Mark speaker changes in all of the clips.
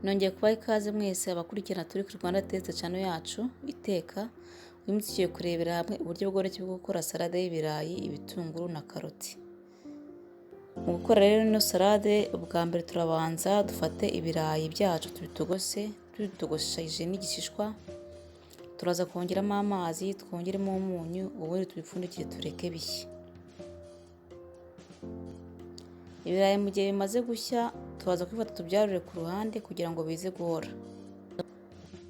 Speaker 1: Nongeye kubaha ikaze mwese abakurikirana turi kuri Rwanda Taste Channel yacu iteka. Uyu munsi tugiye kurebera hamwe uburyo bworoshye bwo gukora salade y'ibirayi, ibitunguru na karoti. Mu gukora rero ino salade, ubwa mbere turabanza dufate ibirayi byacu tubitogosheje n'igishishwa. Turaza kongeramo amazi, twongeremo umunyu, ubundi tubipfundikire tureke bishye. Ibirayi mu gihe bimaze gushya, turaza kubifata tubyarure ku ruhande kugira ngo bize guhora.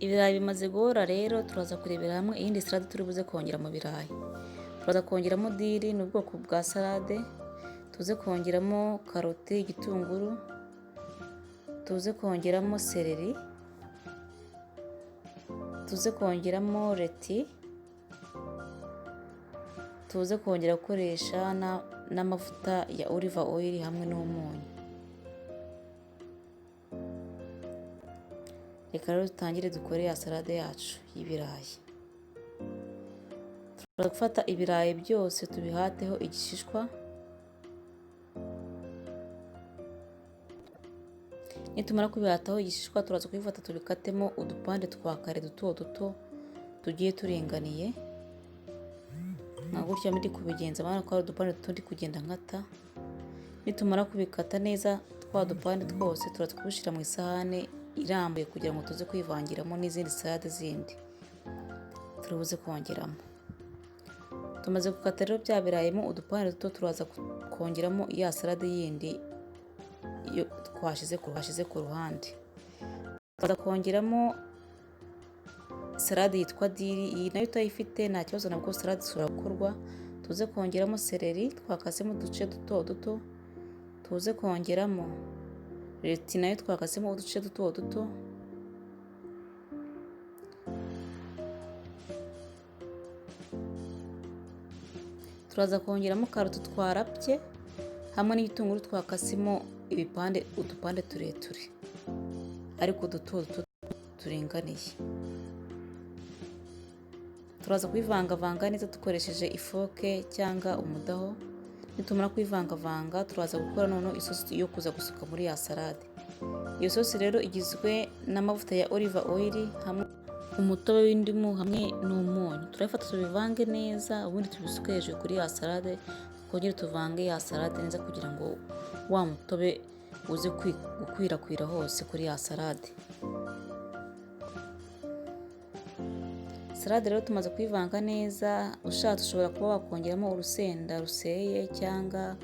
Speaker 1: Ibirayi bimaze guhora rero, turaza kurebera hamwe iyindi salade turi buze kongera mu birayi. Turaza kongeramo diri, ni ubwoko bwa salade. Tuze kongeramo karoti, igitunguru. Tuze kongeramo seleri. Tuze kongeramo leti. Tuze kongera gukoresha n'amavuta ya olive oil hamwe n'umunyu. Reka rero dutangire dukore ya salade yacu y'ibirayi. Turaza gufata ibirayi byose tubihateho igishishwa. Nitumara kubihataho igishishwa, turaza kubifata tubikatemo udupande twa kare duto duto tugiye turinganiye. Nka gutya ndi kubigenza, mara ko ari udupande tundi kugenda nkata. Nitumara kubikata neza twa dupande twose, turaza kubishyira mu isahane irambuye kugira ngo tuze kwivangiramo n'izindi salade zindi turibuze kongeramo. Tumaze gukata rero bya birayimo udupande duto, turaza kongeramo ya salade yindi twashyize ku ruhande. Turaza kongeramo salade yitwa diri. Iyi nayo utayifite nta kibazo, nabwo salade ishobora gukorwa. Tuze kongeramo seleri twakasemo uduce duto duto. Tuze kongeramo leti nayo twakasemo uduce duto duto. Turaza kongeramo karoti twarapye hamwe n'igitunguru twakasemo udupande tureture ariko duto duto turinganiye. Turaza kubivangavanga neza dukoresheje ifoke cyangwa umudaho. Nitumara kubivangavanga, turaza gukora noneho isosi yo kuza gusuka muri ya salade. Iyo sosi rero igizwe n'amavuta ya olive oil hamwe umutobe w'indimu hamwe n'umunyu. Turabifata tubivange neza, ubundi tubisuke hejuru kuri ya salade. Twongere tuvange ya salade neza kugira ngo wa mutobe uze gukwirakwira hose kuri ya salade. Salade rero tumaze kuyivanga neza, ushatse ushobora kuba wakongeramo urusenda ruseye, cyangwa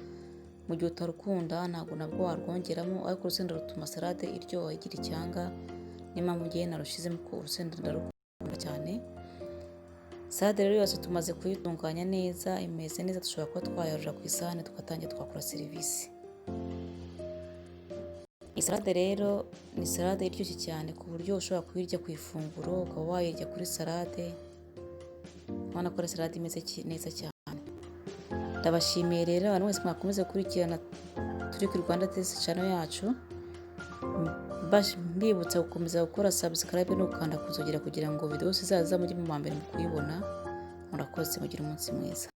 Speaker 1: mu gihe utarukunda nabwo warwongeramo, ariko urusenda rutuma salade iryoha igira icyanga. Niyo mpamvu ngiye narushizemo ko urusenda ndarukunda cyane. Salade rero yose tumaze kuyitunganya neza, imeze neza, dushobora kuba twayarura ku isahane tugatangira twakora serivisi. Iyi salade rero ni salade iryoshye cyane ku buryo ushobora kuyirya ku ifunguro, ukaba wayirya kuri salade. Ubona ko ari salade imeze neza cyane. Ndabashimiye rero abantu mwese mwakomeze gukurikirana turi kuri Rwanda Taste Channel yacu. Mbibutsa gukomeza gukora subscribe no gukanda kuzogera kugira ngo video zizaza mujye mu mbere mu kuyibona. Murakoze, mugire umunsi mwiza.